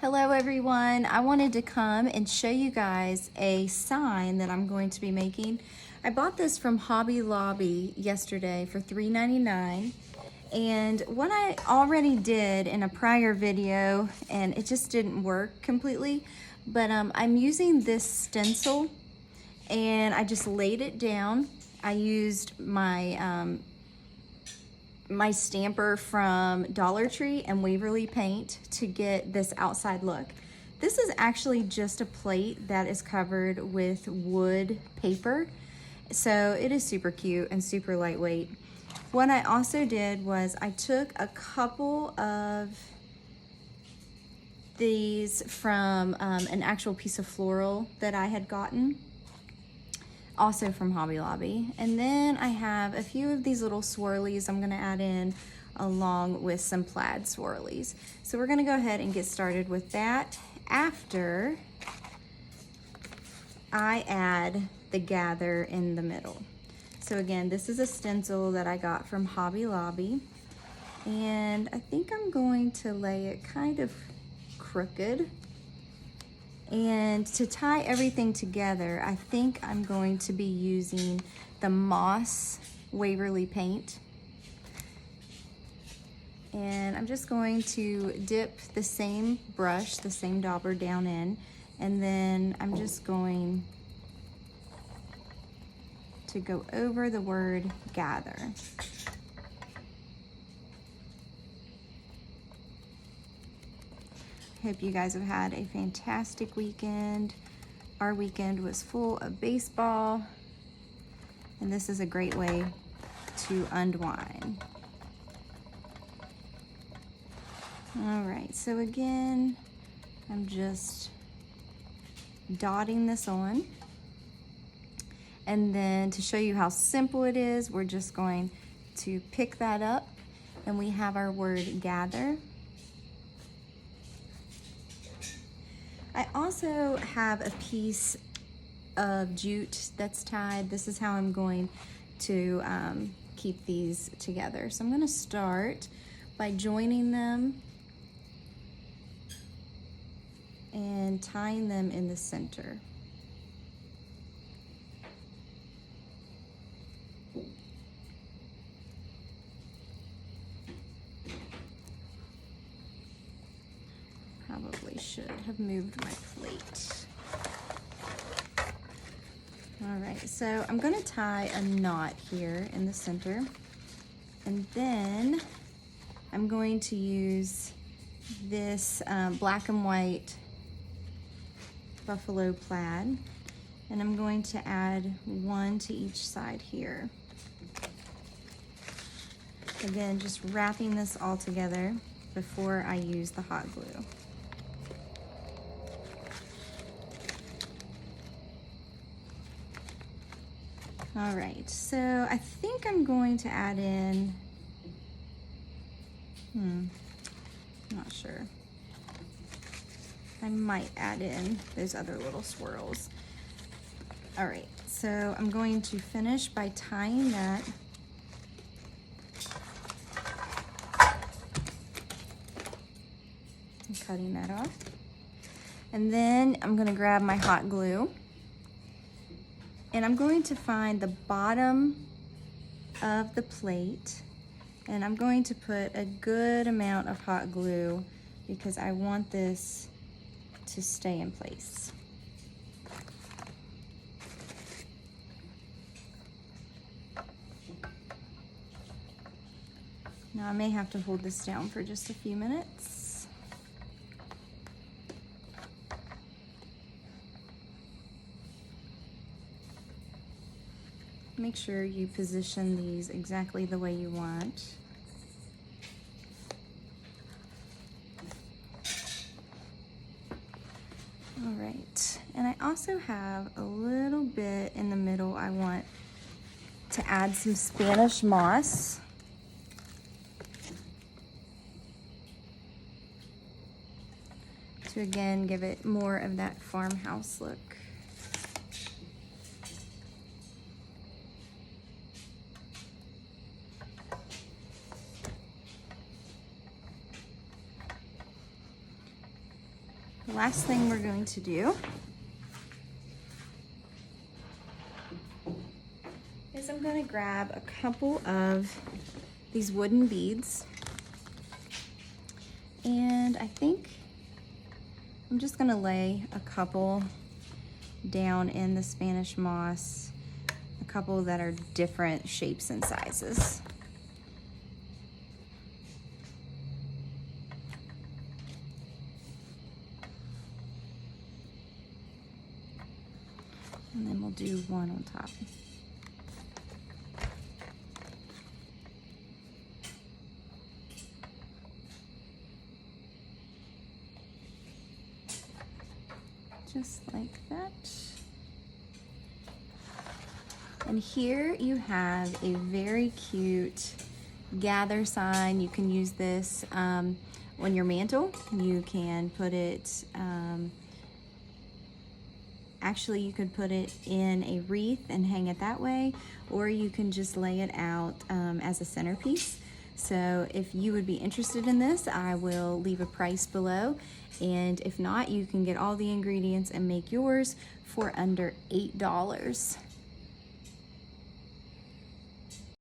Hello everyone. I wanted to come and show you guys a sign that I'm going to be making. I bought this from Hobby Lobby yesterday for $3.99, and what I already did in a prior video, and it just didn't work completely, but I'm using this stencil and I just laid it down. I used my my stamper from Dollar Tree and Waverly paint to get this outside look. This is actually just a plate that is covered with wood paper, so it is super cute and super lightweight. What I also did was I took a couple of these from an actual piece of floral that I had gotten, also from Hobby Lobby. And then I have a few of these little swirlies I'm gonna add in along with some plaid swirlies. So we're gonna go ahead and get started with that after I add the gather in the middle. So again, this is a stencil that I got from Hobby Lobby, and I think I'm going to lay it kind of crooked. And to tie everything together, I think I'm going to be using the Moss Waverly paint. And I'm just going to dip the same brush, the same dauber down in, and then I'm just going to go over the word gather. Hope you guys have had a fantastic weekend. Our weekend was full of baseball, and this is a great way to unwind. All right, so again, I'm just dotting this on. And then to show you how simple it is, we're just going to pick that up, and we have our word gather. I also have a piece of jute that's tied. This is how I'm going to keep these together. So I'm going to start by joining them and tying them in the center. Probably should have moved my plate. All right, so I'm gonna tie a knot here in the center, and then I'm going to use this black and white buffalo plaid, and I'm going to add one to each side here. Again, just wrapping this all together before I use the hot glue. All right, so I think I'm going to add in, I'm not sure. I might add in those other little swirls. All right, so I'm going to finish by tying that. And cutting that off. And then I'm gonna grab my hot glue, and I'm going to find the bottom of the plate, and I'm going to put a good amount of hot glue because I want this to stay in place. Now I may have to hold this down for just a few minutes. Make sure you position these exactly the way you want. All right, and I also have a little bit in the middle. I want to add some Spanish moss. To again give it more of that farmhouse look. The last thing we're going to do is I'm going to grab a couple of these wooden beads, and I think I'm just going to lay a couple down in the Spanish moss, a couple that are different shapes and sizes. And then we'll do one on top. Just like that. And here you have a very cute gather sign. You can use this on your mantle. You can put it, actually you could put it in a wreath and hang it that way, or you can just lay it out as a centerpiece. So if you would be interested in this, I will leave a price below. And if not, you can get all the ingredients and make yours for under $8.